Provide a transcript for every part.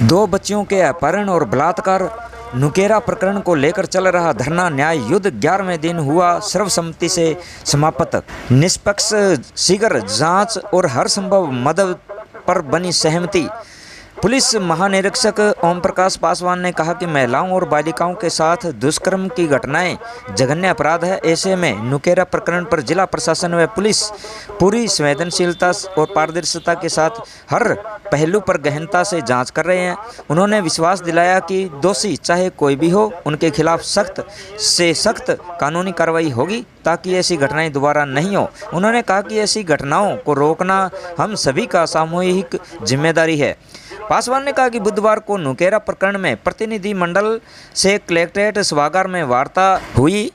दो बच्चियों के अपहरण और बलात्कार नुकेरा प्रकरण को लेकर चल रहा धरना न्याय युद्ध 11वें दिन हुआ सर्वसम्मति से समाप्त। निष्पक्ष शीघ्र जांच और हर संभव मदद पर बनी सहमति। पुलिस महानिरीक्षक ओम प्रकाश पासवान ने कहा कि महिलाओं और बालिकाओं के साथ दुष्कर्म की घटनाएं जघन्य अपराध है। ऐसे में नुकेरा प्रकरण पर जिला प्रशासन व पुलिस पूरी संवेदनशीलता और पारदर्शिता के साथ हर पहलू पर गहनता से जांच कर रहे हैं। उन्होंने विश्वास दिलाया कि दोषी चाहे कोई भी हो, उनके खिलाफ सख्त से सख्त कानूनी कार्रवाई होगी ताकि ऐसी घटनाएं दोबारा नहीं हो। उन्होंने कहा कि ऐसी घटनाओं को रोकना हम सभी का सामूहिक जिम्मेदारी है। पासवान ने कहा कि बुधवार को नुकेरा प्रकरण में प्रतिनिधि मंडल से कलेक्ट्रेट सभागार में वार्ता हुई।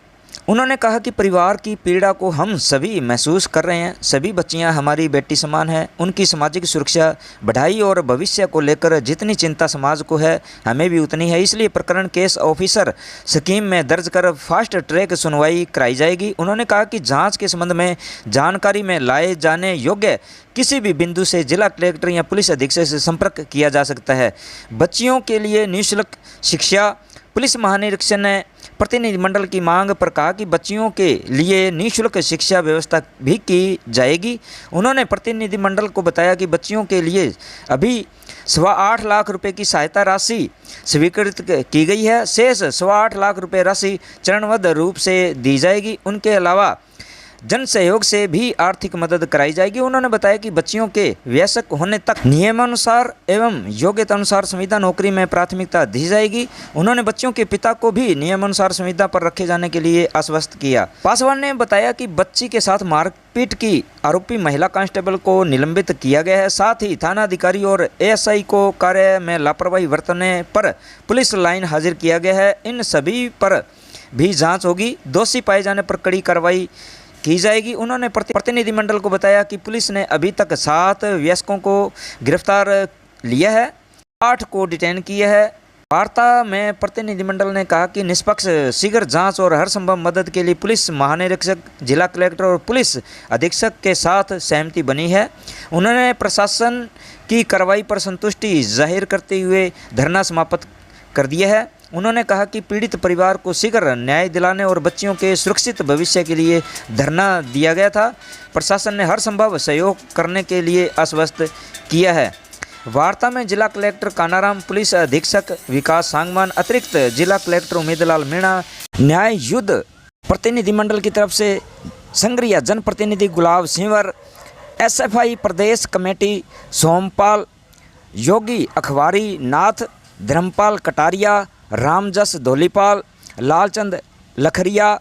उन्होंने कहा कि परिवार की पीड़ा को हम सभी महसूस कर रहे हैं। सभी बच्चियां हमारी बेटी समान हैं। उनकी सामाजिक सुरक्षा, बढ़ाई और भविष्य को लेकर जितनी चिंता समाज को है, हमें भी उतनी है। इसलिए प्रकरण केस ऑफिसर स्कीम में दर्ज कर फास्ट ट्रैक सुनवाई कराई जाएगी। उन्होंने कहा कि जांच के संबंध में जानकारी में लाए जाने योग्य किसी भी बिंदु से जिला कलेक्टर या पुलिस अधीक्षक से संपर्क किया जा सकता है। बच्चियों के लिए निःशुल्क शिक्षा। पुलिस महानिरीक्षक ने प्रतिनिधिमंडल की मांग पर कहा कि बच्चियों के लिए निःशुल्क शिक्षा व्यवस्था भी की जाएगी। उन्होंने प्रतिनिधिमंडल को बताया कि बच्चियों के लिए अभी 8.25 लाख रुपए की सहायता राशि स्वीकृत की गई है। शेष 8.25 लाख रुपए राशि चरणबद्ध रूप से दी जाएगी। उनके अलावा जन सहयोग से भी आर्थिक मदद कराई जाएगी। उन्होंने बताया कि बच्चियों के वयस्क होने तक नियमानुसार एवं योग्यता अनुसार संविदा नौकरी में प्राथमिकता दी जाएगी। उन्होंने बच्चियों के पिता को भी नियमानुसार संविदा पर रखे जाने के लिए आश्वस्त किया। पासवान ने बताया कि बच्ची के साथ मारपीट की आरोपी महिला कांस्टेबल को निलंबित किया गया है। साथ ही थाना अधिकारी और एएसआई को कार्य में लापरवाही बरतने पर पुलिस लाइन हाजिर किया गया है। इन सभी पर भी जाँच होगी। दोषी पाए जाने पर कड़ी कार्रवाई की जाएगी। उन्होंने प्रतिनिधिमंडल को बताया कि पुलिस ने अभी तक 7 वयस्कों को गिरफ्तार लिया है, 8 को डिटेन किया है। वार्ता में प्रतिनिधिमंडल ने कहा कि निष्पक्ष शीघ्र जांच और हर संभव मदद के लिए पुलिस महानिरीक्षक, जिला कलेक्टर और पुलिस अधीक्षक के साथ सहमति बनी है। उन्होंने प्रशासन की कार्रवाई पर संतुष्टि जाहिर करते हुए धरना समाप्त कर दिया है। उन्होंने कहा कि पीड़ित परिवार को शीघ्र न्याय दिलाने और बच्चियों के सुरक्षित भविष्य के लिए धरना दिया गया था। प्रशासन ने हर संभव सहयोग करने के लिए आश्वस्त किया है। वार्ता में जिला कलेक्टर कानाराम, पुलिस अधीक्षक विकास सांगवान, अतिरिक्त जिला कलेक्टर उम्मीदलाल मीणा, न्याय युद्ध प्रतिनिधिमंडल की तरफ से संग्रिया जनप्रतिनिधि गुलाब सिंवर, एसएफआई प्रदेश कमेटी सोमपाल, योगी अखबारी नाथ, धर्मपाल कटारिया, रामजस धोलीपाल, लालचंद लखरिया,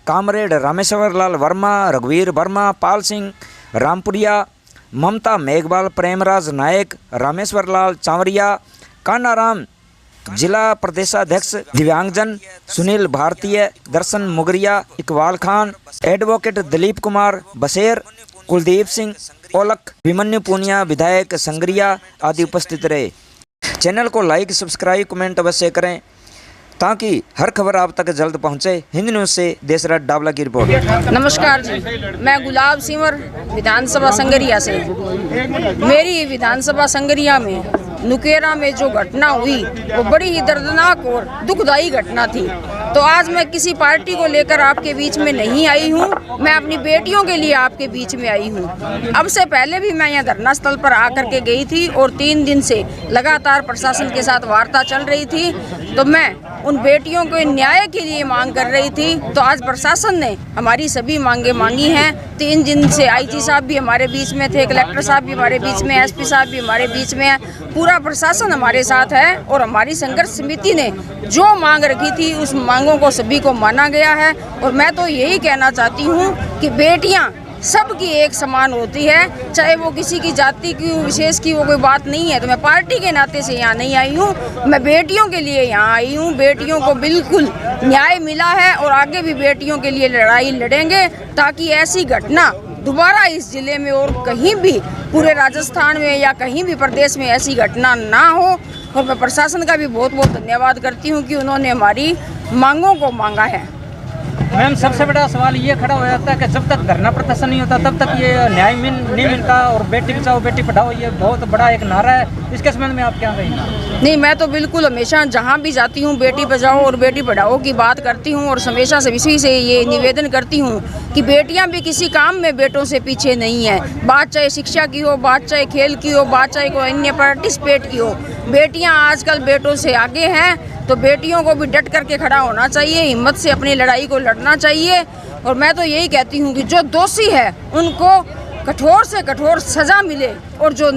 कामरेड रामेश्वर लाल वर्मा, रघुवीर वर्मा, पाल सिंह रामपुरिया, ममता मेघवाल, प्रेमराज नायक, रामेश्वर लाल चावरिया, कानाराम जिला प्रदेशाध्यक्ष दिव्यांगजन, सुनील भारतीय, दर्शन मुगरिया, इकबाल खान, एडवोकेट दिलीप कुमार बसेर, कुलदीप सिंह ओलख, अभिमन्यु पूनिया, विधायक संग्रिया आदि उपस्थित रहे। चैनल को लाइक, सब्सक्राइब, कमेंट अवश्य करें ताकि हर खबर आप तक जल्द पहुंचे। हिंद न्यूज़ से देशराज डावला की रिपोर्ट। नमस्कार जी, मैं गुलाब सिंवर विधानसभा संगरिया से। मेरी विधानसभा संगरिया में नुकेरा में जो घटना हुई वो बड़ी ही दर्दनाक और दुखदायी घटना थी। तो आज मैं किसी पार्टी को लेकर आपके बीच में नहीं आई हूँ, मैं अपनी बेटियों के लिए आपके बीच में आई हूँ। अब से पहले भी मैं यहाँ धरना स्थल पर आकर के गई थी और 3 दिन से लगातार प्रशासन के साथ वार्ता चल रही थी। तो मैं उन बेटियों को न्याय के लिए मांग कर रही थी। तो आज प्रशासन ने हमारी सभी मांगे मांगी हैं। 3 दिन से आईजी साहब भी हमारे बीच में थे, कलेक्टर साहब भी हमारे बीच में, एसपी साहब भी हमारे बीच में है। पूरा प्रशासन हमारे साथ है और हमारी संघर्ष समिति ने जो मांग रखी थी उस मांगों को सभी को माना गया है। और मैं तो यही कहना चाहती हूँ कि बेटियाँ सबकी एक समान होती है, चाहे वो किसी की जाति की विशेष की वो कोई बात नहीं है। तो मैं पार्टी के नाते से यहाँ नहीं आई हूँ, मैं बेटियों के लिए यहाँ आई हूँ। बेटियों को बिल्कुल न्याय मिला है और आगे भी बेटियों के लिए लड़ाई लड़ेंगे ताकि ऐसी घटना दोबारा इस जिले में और कहीं भी पूरे राजस्थान में या कहीं भी प्रदेश में ऐसी घटना ना हो। और मैं प्रशासन का भी बहुत बहुत धन्यवाद करती हूँ कि उन्होंने हमारी मांगों को मांगा है। मैम, सबसे बड़ा सवाल ये खड़ा हो जाता है कि जब तक धरना प्रदर्शन नहीं होता तब तक ये न्याय नहीं मिलता और बेटी बचाओ बेटी पढ़ाओ ये बहुत बड़ा एक नारा है। इसके संबंध में आप क्या कहेंगे? नहीं, मैं तो बिल्कुल हमेशा जहाँ भी जाती हूँ बेटी बचाओ और बेटी पढ़ाओ की बात करती हूँ और हमेशा से इसी से ये निवेदन करती हूँ कि बेटियाँ भी किसी काम में बेटों से पीछे नहीं है। बात चाहे शिक्षा की हो, बात चाहे खेल की हो, बात चाहे कोई अन्य पार्टिसिपेट की हो, बेटियाँ आजकल बेटों से आगे हैं। तो बेटियों को भी डट करके खड़ा होना चाहिए, हिम्मत से अपनी लड़ाई को लड़ना चाहिए। और मैं तो यही कहती हूँ कि जो दोषी है उनको कठोर से कठोर सज़ा मिले और जो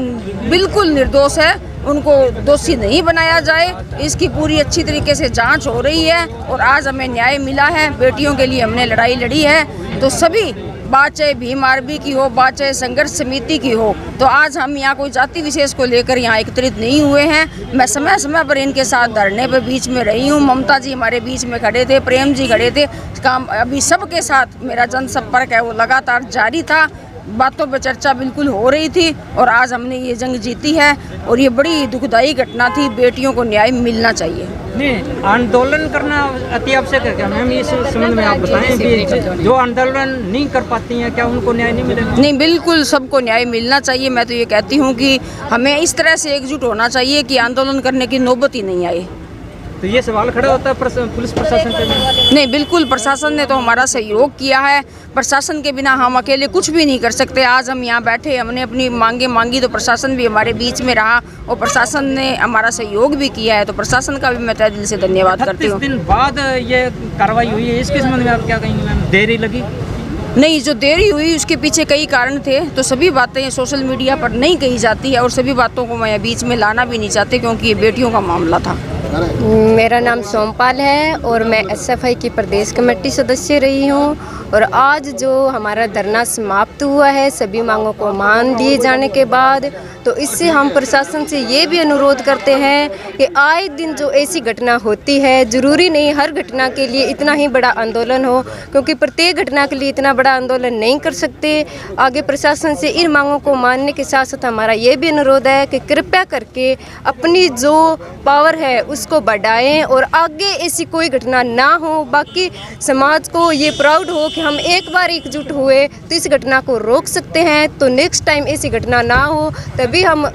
बिल्कुल निर्दोष है उनको दोषी नहीं बनाया जाए। इसकी पूरी अच्छी तरीके से जांच हो रही है और आज हमें न्याय मिला है। बेटियों के लिए हमने लड़ाई लड़ी है। तो सभी, बात चाहे भीम आर्मी की हो, बात चाहे संघर्ष समिति की हो, तो आज हम यहाँ कोई जाति विशेष को लेकर यहाँ एकत्रित नहीं हुए हैं। मैं समय समय पर इनके साथ धरने पे बीच में रही हूँ। ममता जी हमारे बीच में खड़े थे, प्रेम जी खड़े थे। काम अभी सबके साथ मेरा जनसंपर्क है वो लगातार जारी था। बातों पर चर्चा बिल्कुल हो रही थी और आज हमने ये जंग जीती है और ये बड़ी दुखदाई घटना थी। बेटियों को न्याय मिलना चाहिए। नहीं, आंदोलन करना अति आवश्यक है क्या मैम? इस संबंध में आप बताएं कि जो आंदोलन नहीं कर पाती हैं क्या उनको न्याय नहीं मिलेगा? नहीं, बिल्कुल सबको न्याय मिलना चाहिए। मैं तो ये कहती हूँ कि हमें इस तरह से एकजुट होना चाहिए कि आंदोलन करने की नौबत ही नहीं आए। तो ये सवाल खड़ा होता है पुलिस प्रशासन पे? नहीं, बिल्कुल प्रशासन ने तो हमारा सहयोग किया है। प्रशासन के बिना हम अकेले कुछ भी नहीं कर सकते। आज हम यहाँ बैठे, हमने अपनी मांगे मांगी तो प्रशासन भी हमारे बीच में रहा और प्रशासन ने हमारा सहयोग भी किया है। तो प्रशासन का भी मैं तहे दिल से धन्यवाद करती हूँ। 38 दिन बाद ये कार्रवाई हुई है, इसके संबंध में आप क्या कहेंगे मैम? देरी लगी? नहीं, जो देरी हुई उसके पीछे कई कारण थे। तो सभी बातें सोशल मीडिया पर नहीं कही जाती है और सभी बातों को मैं बीच में लाना भी नहीं चाहती क्योंकि ये बेटियों का मामला था। मेरा नाम सोमपाल है और मैं एसएफआई की प्रदेश कमेटी सदस्य रही हूँ। और आज जो हमारा धरना समाप्त हुआ है सभी मांगों को मान लिए जाने के बाद, तो इससे हम प्रशासन से ये भी अनुरोध करते हैं कि आए दिन जो ऐसी घटना होती है, ज़रूरी नहीं हर घटना के लिए इतना ही बड़ा आंदोलन हो, क्योंकि प्रत्येक घटना के लिए इतना बड़ा आंदोलन नहीं कर सकते। आगे प्रशासन से इन मांगों को मानने के साथ साथ हमारा ये भी अनुरोध है कि कृपया करके अपनी जो पावर है उसको बढ़ाएं और आगे ऐसी कोई घटना ना हो। बाकी समाज को ये प्राउड हो कि हम एक बार एकजुट हुए तो इस घटना को रोक सकते हैं। तो नेक्स्ट टाइम ऐसी घटना ना हो, तभी हम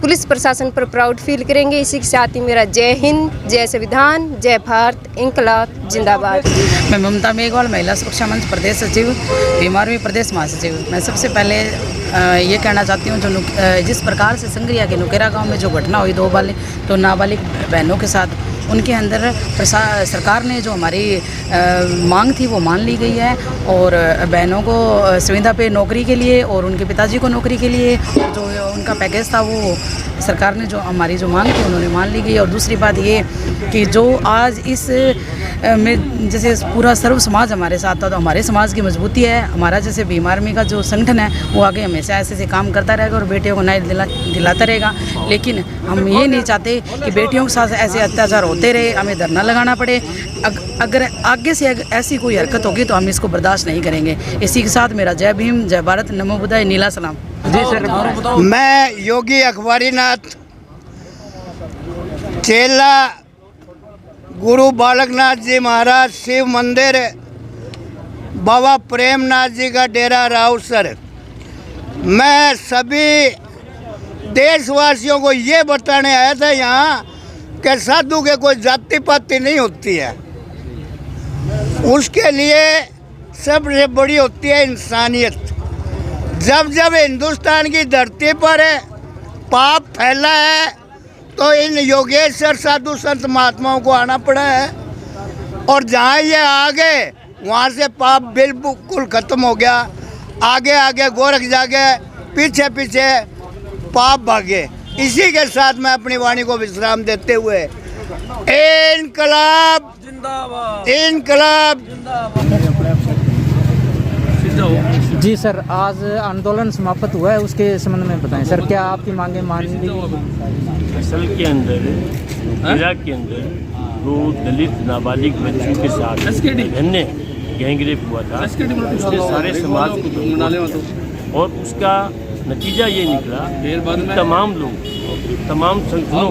पुलिस प्रशासन पर प्राउड फील करेंगे। इसी के साथ ही मेरा जय हिंद, जय संविधान, जय भारत, इंकलाब जिंदाबाद। मैं ममता मेघवाल, महिला सुरक्षा मंच प्रदेश सचिव, भीम आर्मी प्रदेश महासचिव। मैं सबसे पहले ये कहना चाहती हूँ जो जिस प्रकार से संगरिया के नुकेरा गांव में जो घटना हुई दो नाबालिग बहनों के साथ, उनके अंदर सरकार ने जो हमारी मांग थी वो मान ली गई है और बहनों को संविदा पे नौकरी के लिए और उनके पिताजी को नौकरी के लिए जो उनका पैकेज था वो सरकार ने जो हमारी जो मांग थी उन्होंने मान ली गई। और दूसरी बात ये कि जो आज इस में जैसे पूरा सर्व समाज हमारे साथ था, तो हमारे समाज की मजबूती है। हमारा जैसे भीम आर्मी का जो संगठन है वो आगे हमेशा ऐसे काम करता रहेगा और बेटियों को न्याय दिलाता रहेगा। लेकिन हम ये नहीं चाहते कि बेटियों के साथ ऐसे अत्याचार होते रहे, हमें धरना लगाना पड़े। अगर आगे से ऐसी कोई हरकत होगी तो हम इसको बर्दाश्त नहीं करेंगे। इसी के साथ मेरा जय भीम, जय भारत, नमो बुद्धाय, नीला सलाम। जी सर। मैं योगी अखबारीनाथ, चेला गुरु बालकनाथ जी महाराज शिव मंदिर, बाबा प्रेमनाथ जी का डेरा राउसर, मैं सभी देशवासियों को ये बताने आया था यहाँ कि साधु के कोई जाति पाति नहीं होती है, उसके लिए सबसे बड़ी होती है इंसानियत। जब जब हिंदुस्तान की धरती पर पाप फैला है तो इन योगेश्वर साधु संत महात्माओं को आना पड़ा है और जहाँ ये आ गए वहाँ से पाप बिल्कुल खत्म हो गया। आगे आगे गोरख जागे, पीछे पीछे पाप भागे। इसी के साथ मैं अपनी वाणी को विश्राम देते हुए इनकलाब जिंदाबाद, इनकलाब जी सर, आज आंदोलन समाप्त हुआ है, उसके संबंध में बताएं सर, क्या आपकी मांगे मान ली? असल के अंदर इराक के अंदर 2 दलित नाबालिग बच्चों के साथ अन्य गैंगरेप हुआ था, उसने सारे समाज को और उसका नतीजा ये निकला कि तमाम लोग, तमाम संगठनों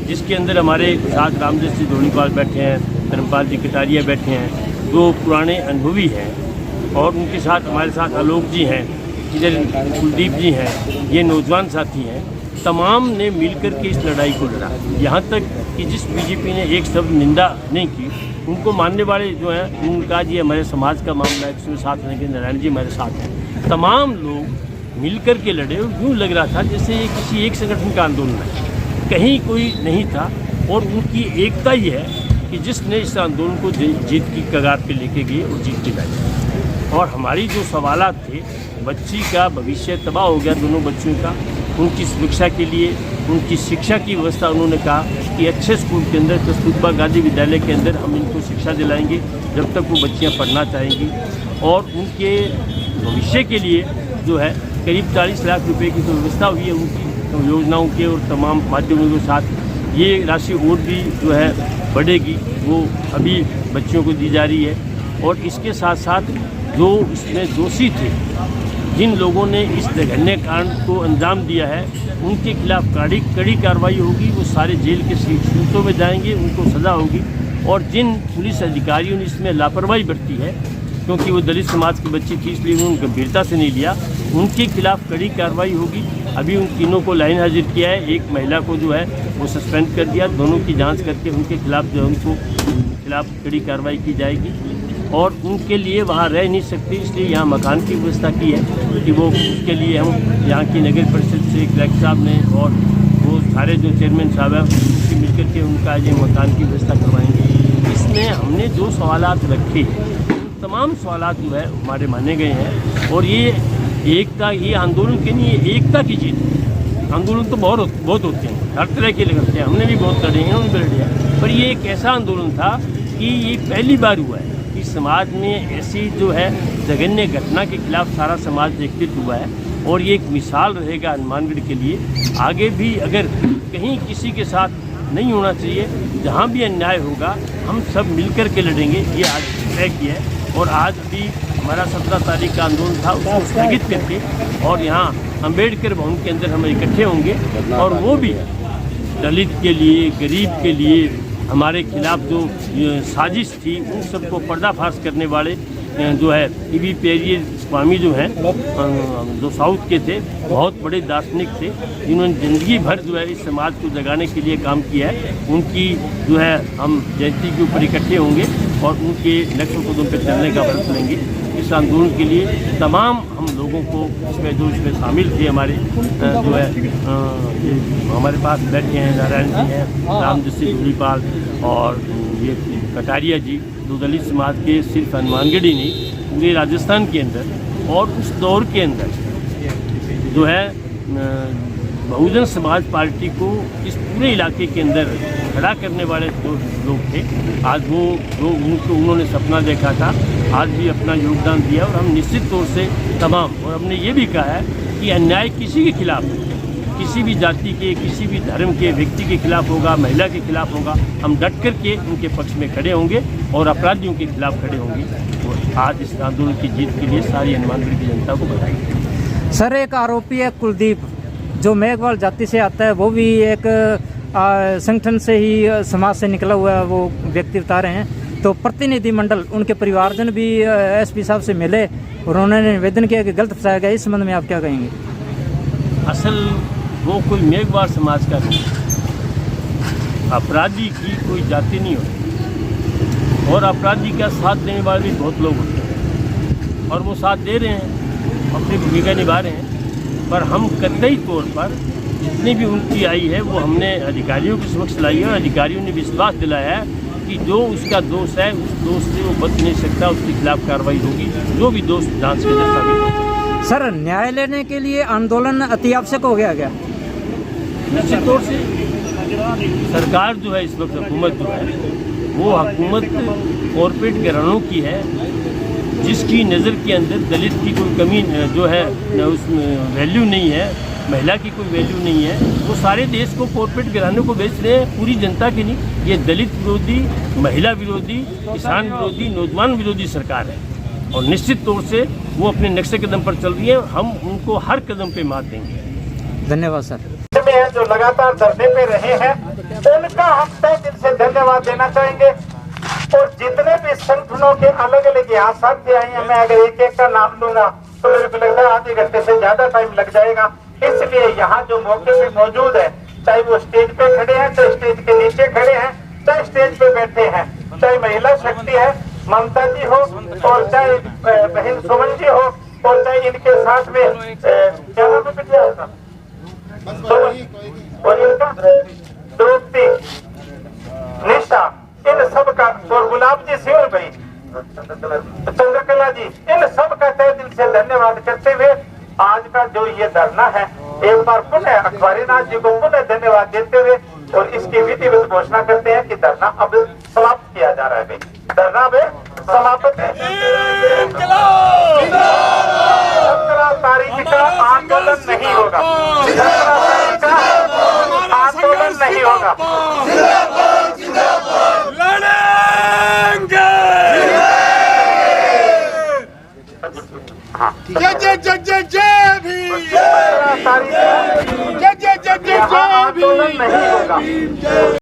जिसके अंदर हमारे साथ रामदेव सिंह धोनीपाल बैठे हैं, धर्मपाल जी कटारिया बैठे हैं, 2 पुराने अनुभवी हैं और उनके साथ हमारे साथ आलोक जी हैं, इधर कुलदीप जी हैं, ये नौजवान साथी हैं। तमाम ने मिलकर के इस लड़ाई को लड़ा। यहाँ तक कि जिस बीजेपी ने एक शब्द निंदा नहीं की, उनको मानने वाले जो हैं उन्होंने कहा जी हमारे समाज का मामला है, इसमें साथ रहेंगे, नारायण जी हमारे साथ हैं। तमाम लोग मिलकर के लड़े और यूँ लग रहा था जैसे ये किसी एक संगठन का आंदोलन है, कहीं कोई नहीं था। और उनकी एकता ही है कि जिसने इस आंदोलन को जीत की कगार पे लेके गए और जीत के लाए। और हमारी जो सवालात थे, बच्ची का भविष्य तबाह हो गया, दोनों बच्चों का, उनकी सुरक्षा के लिए उनकी शिक्षा की व्यवस्था उन्होंने कहा कि अच्छे स्कूल के अंदर, कस्तूरबा गांधी विद्यालय के अंदर हम इनको शिक्षा दिलाएंगे जब तक वो बच्चियाँ पढ़ना चाहेंगी। और उनके भविष्य के लिए जो है करीब 40 लाख रुपए की जो व्यवस्था हुई है उनकी योजनाओं के और तमाम माध्यमों के साथ, ये राशि और भी जो है बढ़ेगी, वो अभी बच्चियों को दी जा रही है। और इसके साथ साथ जो इसमें दोषी थे, जिन लोगों ने इस जघन्य कांड को अंजाम दिया है, उनके खिलाफ कड़ी कार्रवाई होगी। वो सारे जेल के सीटों में जाएंगे, उनको सज़ा होगी। और जिन पुलिस अधिकारियों ने इसमें लापरवाही बरती है, क्योंकि वो दलित समाज की बच्ची थी इसलिए उन्होंने गंभीरता से नहीं लिया, उनके खिलाफ कड़ी कार्रवाई होगी। अभी उन तीनों को लाइन हाजिर किया है, एक महिला को जो है वो सस्पेंड कर दिया, दोनों की जांच करके उनके खिलाफ जो है उनको खिलाफ कड़ी कार्रवाई की जाएगी। और उनके लिए वहाँ रह नहीं सकते, इसलिए यहाँ मकान की व्यवस्था की है कि वो उसके लिए हम यहाँ की नगर परिषद से कलेक्टर साहब ने और वो सारे जो चेयरमैन साहब हैं उससे मिलकर के उनका ये मकान की व्यवस्था करवाएंगे। इसमें हमने जो सवालात रखे, तमाम सवालात जो है हमारे माने गए हैं। और ये एकता, ये आंदोलन के लिए एकता की जीत है। आंदोलन तो बहुत होते हैं, हर तरह के लगते हैं, हमने भी बहुत लड़े हैं, उन्होंने भी लड़े, पर ये एक ऐसा आंदोलन था कि ये पहली बार हुआ है कि समाज में ऐसी जो है जघन्य घटना के खिलाफ सारा समाज एकत्रित हुआ है। और ये एक मिसाल रहेगा हनुमानगढ़ के लिए, आगे भी अगर कहीं किसी के साथ नहीं होना चाहिए, जहाँ भी अन्याय होगा हम सब मिलकर के लड़ेंगे, ये आज तय किया है। और आज भी हमारा 17 तारीख का आंदोलन था, उसको स्थगित करके और यहाँ अम्बेडकर भवन के अंदर हम इकट्ठे होंगे। और वो भी दलित के लिए, गरीब के लिए, हमारे खिलाफ जो साजिश थी उन सबको पर्दाफाश करने वाले जो है ईवी पेरियर स्वामी जो हैं, जो साउथ के थे, बहुत बड़े दार्शनिक थे, जिन्होंने ज़िंदगी भर जो है इस समाज को जगाने के लिए काम किया है। उनकी जो है हम जयंती के ऊपर इकट्ठे होंगे और उनके नक्श कदम पर चलने का व्रत लेंगे। इस आंदोलन के लिए तमाम हम लोगों को इसमें शामिल थे, हमारे जो है हमारे पास बैठे हैं नारायण जी हैं, रामजसी धूलीपाल और ये कटारिया जी, जो दलित समाज के सिर्फ हनुमानगढ़ ही नहीं पूरे राजस्थान के अंदर और उस दौर के अंदर जो है बहुजन समाज पार्टी को इस पूरे इलाके के अंदर खड़ा करने वाले जो लोग थे, आज वो जो उन्होंने सपना देखा था, आज भी अपना योगदान दिया। और हम निश्चित तौर से तमाम, और हमने ये भी कहा है कि अन्याय किसी के खिलाफ, किसी भी जाति के, किसी भी धर्म के व्यक्ति के खिलाफ होगा, महिला के खिलाफ होगा, हम डट करके उनके पक्ष में खड़े होंगे और अपराधियों के खिलाफ खड़े होंगे। और आज इस आंदोलन की जीत के लिए सारी हनुमानगढ़ की जनता को बधाई। सर, एक आरोपी है कुलदीप, जो मेघवाल जाति से आता है, वो भी एक संगठन से ही, समाज से निकला हुआ है, वो व्यक्ति बता रहे हैं। तो प्रतिनिधिमंडल, उनके परिवारजन भी एसपी साहब से मिले और उन्होंने निवेदन किया कि गलत फंसाया गया। इस संबंध में आप क्या कहेंगे? असल वो कोई मेघवाल समाज का नहीं, अपराधी की कोई जाति नहीं होती और अपराधी का साथ देने वाले भी बहुत लोग होते हैं और वो साथ दे रहे हैं, अपनी भूमिका निभा रहे हैं। पर हम कतई तौर पर जितनी भी उनकी आई है वो हमने अधिकारियों के समक्ष लाई है और अधिकारियों ने विश्वास दिलाया है कि जो उसका दोष है उस दोष से वो बच नहीं सकता, उसके खिलाफ कार्रवाई होगी, जो भी दोष जांच के अंदर साबित होगा। सर, न्याय लेने के लिए आंदोलन अति आवश्यक हो गया क्या? निश्चित तौर से सरकार जो है इस वक्त हुकूमत जो है वो हुकूमत कॉरपोरेट घरानों की है, जिसकी नज़र के अंदर दलित की कोई कमी जो है उसमें वैल्यू नहीं है, महिला की कोई वैल्यू नहीं है। वो सारे देश को कॉरपोरेट घरानों को बेच रहे हैं, पूरी जनता के नहीं। ये दलित विरोधी, महिला विरोधी, किसान विरोधी, नौजवान विरोधी सरकार है और निश्चित तौर से वो अपने नक्शे कदम पर चल रही है। हम उनको हर कदम पे मात देंगे। धन्यवाद सर। जो लगातार धरने पे रहे हैं उनका हम तय दिल से धन्यवाद देना चाहेंगे। और जितने भी संगठनों के अलग अलग यहाँ साथी आए हैं, मैं अगर एक एक का नाम लूंगा तो मेरे को लगता है आधे घंटे से ज्यादा टाइम लग जाएगा। इसलिए यहाँ जो मौके पे मौजूद है, चाहे वो स्टेज पे खड़े हैं, चाहे स्टेज के नीचे खड़े हैं, चाहे स्टेज पे बैठे हैं, चाहे महिला शक्ति है ममता जी हो, और चाहे बहन सुमन जी हो, और चाहे इनके साथ में क्या नाम है बिटिया का? और इनका द्रौपदी, निशा, इन सब का, और गुलाब जी सिंह भाई, चंद्रकला जी, इन सब का तहे दिल से धन्यवाद करते हुए आज का जो ये धरना है, एक बार पुनः अखबारीनाथ जी को पुनः धन्यवाद देते हुए और इसकी विधिवत घोषणा करते हैं कि धरना अब समाप्त किया जा रहा है। धरना अब समाप्त है। 17 तारीख का आंदोलन नहीं होगा, 17 तारीख का आंदोलन नहीं होगा। जय जय जय जय जय भी, 17 तारीख का जय जय जय जय जय भी। आंदोलन नहीं होगा।